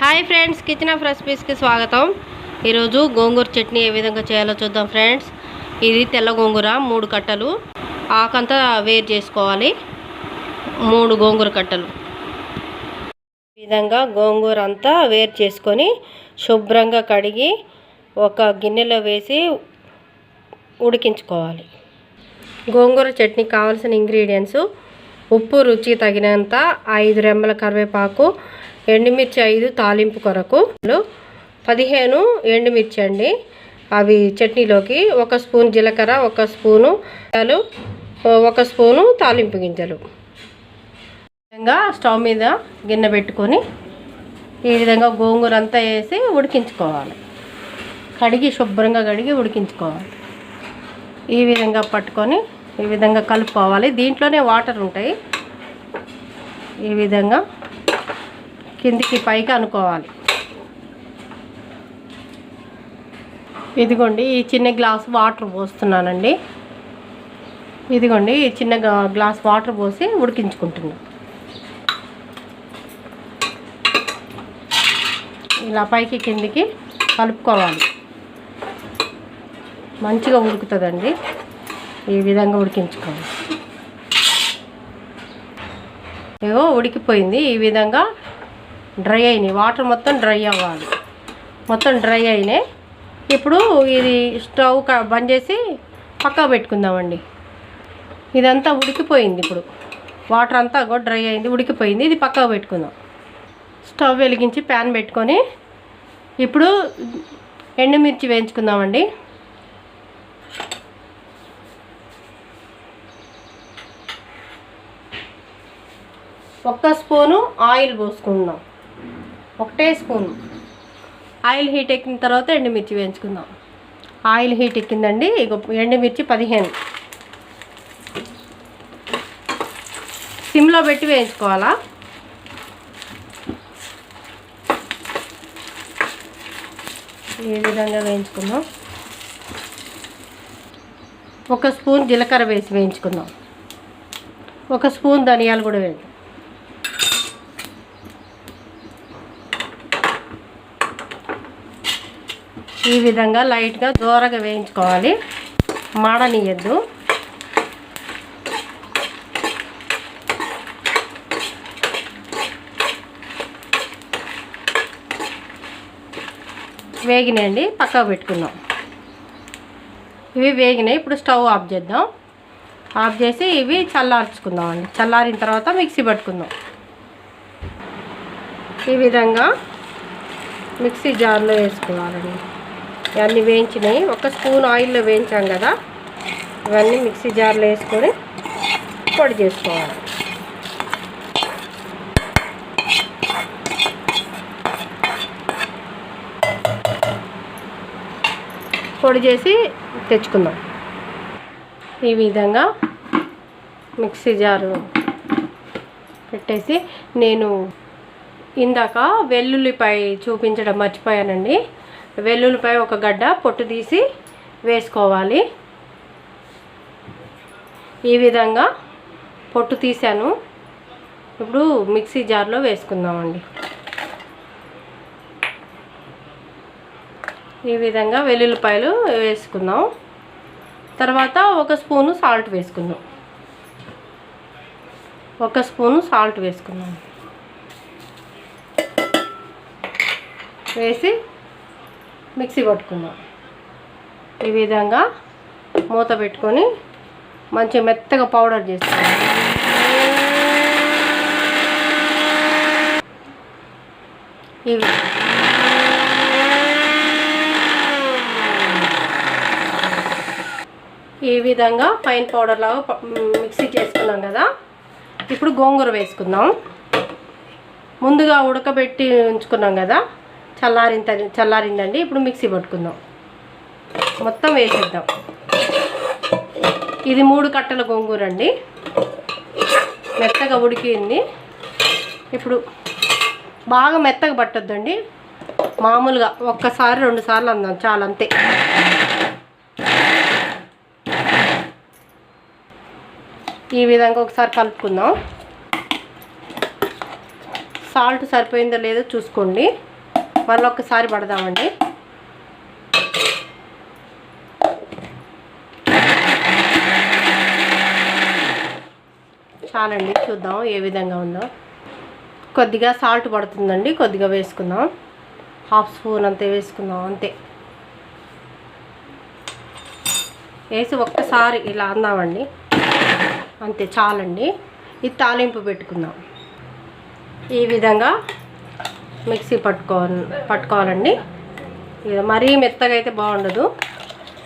Hi friends, kitchen of రెసిపీస్కి స్వాగతం. ఈరోజు గోంగూర చట్నీ ఏ విధంగా చేయాలో చూద్దాం ఫ్రెండ్స్. ఇది తెల్ల గోంగూర 3 కట్టలు, ఆకంతా వేరు చేసుకోవాలి. 3 గోంగూర కట్టలు ఈ విధంగా గోంగూర అంతా వేరు చేసుకొని శుభ్రంగా కడిగి ఒక గిన్నెలో వేసి ఉడికించుకోవాలి. గోంగూర చట్నీ కావాల్సిన ఇంగ్రీడియంట్స్: ఉప్పు రుచికి తగినంత, 5 రెమ్మల కరివేపాకు, ఎండుమిర్చి 5 తాలింపు కొరకు, 15 ఎండుమిర్చి అండి, అవి చట్నీలోకి, 1 స్పూన్ జీలకర్ర, 1 స్పూను 1 స్పూను తాలింపు గింజలు. ఈ విధంగా స్టవ్ మీద గిన్నె పెట్టుకొని ఈ విధంగా గోంగూర అంతా వేసి ఉడికించుకోవాలి. శుభ్రంగా కడిగి ఉడికించుకోవాలి. ఈ విధంగా పట్టుకొని ఈ విధంగా కలుపుకోవాలి. దీంట్లోనే వాటర్ ఉంటాయి. ఈ విధంగా కిందికి పైకి అనుకోవాలి. ఇదిగోండి, ఈ చిన్న గ్లాస్ వాటర్ పోస్తున్నానండి. ఇదిగోండి, ఈ చిన్న గ్లాస్ వాటర్ పోసి ఉడికించుకుంటున్నాం. ఇలా పైకి కిందికి కలుపుకోవాలి. మంచిగా ఉడుకుతుందండి. ఈ విధంగా ఉడికించుకోవాలి. ఇగో ఉడికిపోయింది. ఈ విధంగా డ్రై అయినాయి, వాటర్ మొత్తం డ్రై అవ్వాలి. మొత్తం డ్రై అయినాయి. ఇప్పుడు ఇది స్టవ్ బంద్ చేసి పక్కకు పెట్టుకుందామండి. ఇదంతా ఉడికిపోయింది. ఇప్పుడు వాటర్ అంతా డ్రై అయింది, ఉడికిపోయింది. ఇది పక్కకు పెట్టుకుందాం. స్టవ్ వెలిగించి ప్యాన్ పెట్టుకొని ఇప్పుడు ఎండుమిర్చి వేయించుకుందామండి. ఒక్క స్పూను ఆయిల్ పోసుకుందాం. 1 స్పూను ఆయిల్ హీట్ ఎక్కిన తర్వాత ఎండుమిర్చి వేయించుకుందాం. ఆయిల్ హీట్ ఎక్కిందండి. ఇక ఎండుమిర్చి 15 సిమ్లో పెట్టి వేయించుకోవాలా. ఈ విధంగా వేయించుకుందాం. 1 స్పూన్ జీలకర్ర వేసి వేయించుకుందాం. 1 స్పూన్ ధనియాలు కూడా వేయండి. ఈ విధంగా లైట్గా దూరగా వేయించుకోవాలి, మాడనియద్దు. వేగినాయండి, పక్కకు పెట్టుకుందాం. ఇవి వేగినాయి. ఇప్పుడు స్టవ్ ఆఫ్ చేద్దాం. ఆఫ్ చేసి ఇవి చల్లార్చుకుందాం అండి. చల్లారిన తర్వాత మిక్సీ పట్టుకుందాం. ఈ విధంగా మిక్సీ జార్లో వేసుకోవాలండి. ఇవన్నీ వేయించినాయి. 1 స్పూన్ ఆయిల్లో వేయించాం కదా, ఇవన్నీ మిక్సీ జార్లో వేసుకొని పొడి చేసుకోవాలి. పొడి చేసి తెచ్చుకుందాం. ఈ విధంగా మిక్సీ జారు పెట్టేసి, నేను ఇందాక వెల్లుల్లిపాయ చూపించడం మర్చిపోయానండి. వెల్లుల్లిపాయ 1 గడ్డ పొట్టు తీసి వేసుకోవాలి. ఈ విధంగా పొట్టు తీసాను. ఇప్పుడు మిక్సీ జార్లో వేసుకుందామండి. ఈ విధంగా వెల్లుల్లిపాయలు వేసుకుందాం. తర్వాత 1 స్పూను సాల్ట్ వేసుకుందాం. 1 స్పూను సాల్ట్ వేసుకుందాం. వేసి మిక్సీ పట్టుకుందాం. ఈ విధంగా మూత పెట్టుకొని మంచిగా మెత్తగా పౌడర్ చేసుకోవాలి. ఈ విధంగా ఫైన్ పౌడర్ లాగా మిక్సీ చేసుకున్నాం కదా. ఇప్పుడు గోంగూర వేసుకుందాం. ముందుగా ఉడకబెట్టి ఉంచుకున్నాం కదా, చల్లారిందండి. ఇప్పుడు మిక్సీ పట్టుకుందాం. మొత్తం వేసేద్దాం. ఇది 3 కట్టల గోంగూర అండి. మెత్తగా ఉడికింది. ఇప్పుడు బాగా మెత్తగా పట్టొద్దండి, మామూలుగా 1 సారి 2 సార్లు అందాం చాలా, అంతే. ఈ విధంగా ఒకసారి కలుపుకుందాం. సాల్ట్ సరిపోయిందో లేదో చూసుకోండి. మళ్ళొక్కసారి పడదామండి. చాలండి, చూద్దాం ఏ విధంగా ఉందో. కొద్దిగా సాల్ట్ పడుతుందండి, కొద్దిగా వేసుకుందాం. 1/2 స్పూన్ అంతే వేసుకుందాం. అంతే వేసి ఒక్కసారి ఇలా అందామండి. అంతే చాలండి. ఇది తాలింపు పెట్టుకుందాం. ఈ విధంగా మిక్సీ పట్టుకోవాలండి. ఇది మరీ మెత్తగా అయితే బాగుండదు.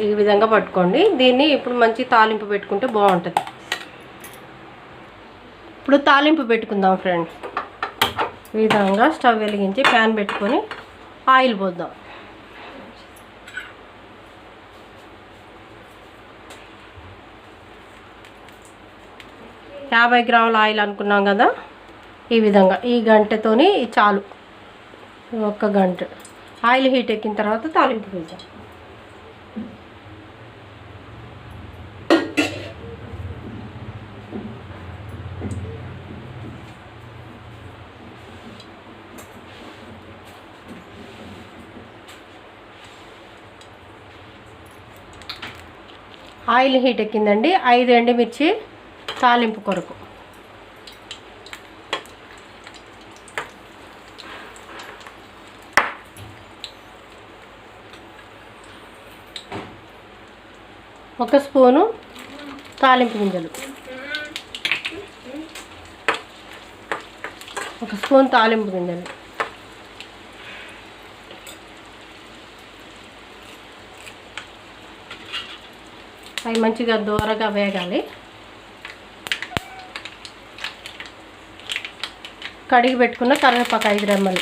ఈ విధంగా పట్టుకోండి. దీన్ని ఇప్పుడు మంచి తాలింపు పెట్టుకుంటే బాగుంటుంది. ఇప్పుడు తాలింపు పెట్టుకుందాం ఫ్రెండ్స్. ఈ విధంగా స్టవ్ వెలిగించి ప్యాన్ పెట్టుకొని ఆయిల్ పోద్దాం. యాభై గ్రాముల ఆయిల్ అనుకున్నాం కదా, ఈ విధంగా ఈ గంటతోని చాలు. 1 గంట ఆయిల్ హీట్ ఎక్కిన తర్వాత తాలింపు వేద్దాం. Oil heat ఎక్కిందండి. 5 ఎండుమిర్చి తాలింపు కొరకు. ఒక స్పూను తాలింపు గింజలు, 1 స్పూన్ తాలింపు గింజలు, అవి మంచిగా దూరగా వేగాలి. కడిగి పెట్టుకున్న కరివేపాకు 5 రెమ్మలు,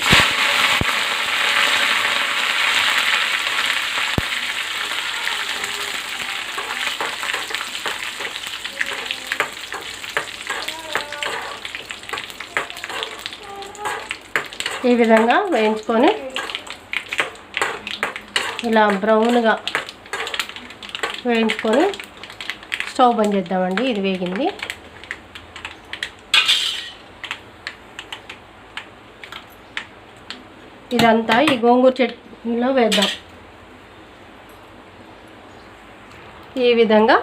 ఈ విధంగా వేయించుకొని ఇలా బ్రౌన్గా వేయించుకొని స్టవ్ బంద్ చేద్దామండి. ఇది వేగింది. ఇదంతా ఈ గోంగూర చట్నీలో వేద్దాం. ఈ విధంగా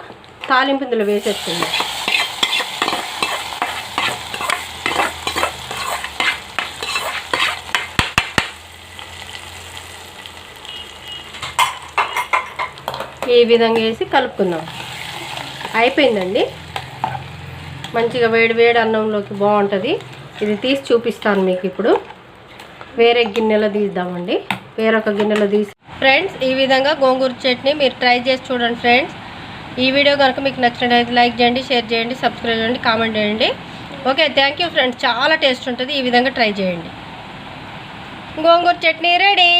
తాలింపు ఇందులో వేసేస్తుంది. ఈ విధంగా వేసి కలుపుకుందాం. అయిపోయిందండి. మంచిగా వేడి వేడి అన్నంలోకి బాగుంటుంది. ఇది తీసి చూపిస్తాను మీకు. ఇప్పుడు వేరే గిన్నెలో తీద్దామండి. వేరొక గిన్నెలో తీసి ఫ్రెండ్స్, ఈ విధంగా గోంగూర చట్నీ మీరు ట్రై చేసి చూడండి ఫ్రెండ్స్. ఈ వీడియో కనుక మీకు నచ్చినట్లయితే లైక్ చేయండి, షేర్ చేయండి, సబ్స్క్రైబ్ చేయండి, కామెంట్ చేయండి. Okay, thank you friends. చాలా టేస్ట్ ఉంటుంది. ఈ విధంగా ట్రై చేయండి. గోంగూర చట్నీ రెడీ.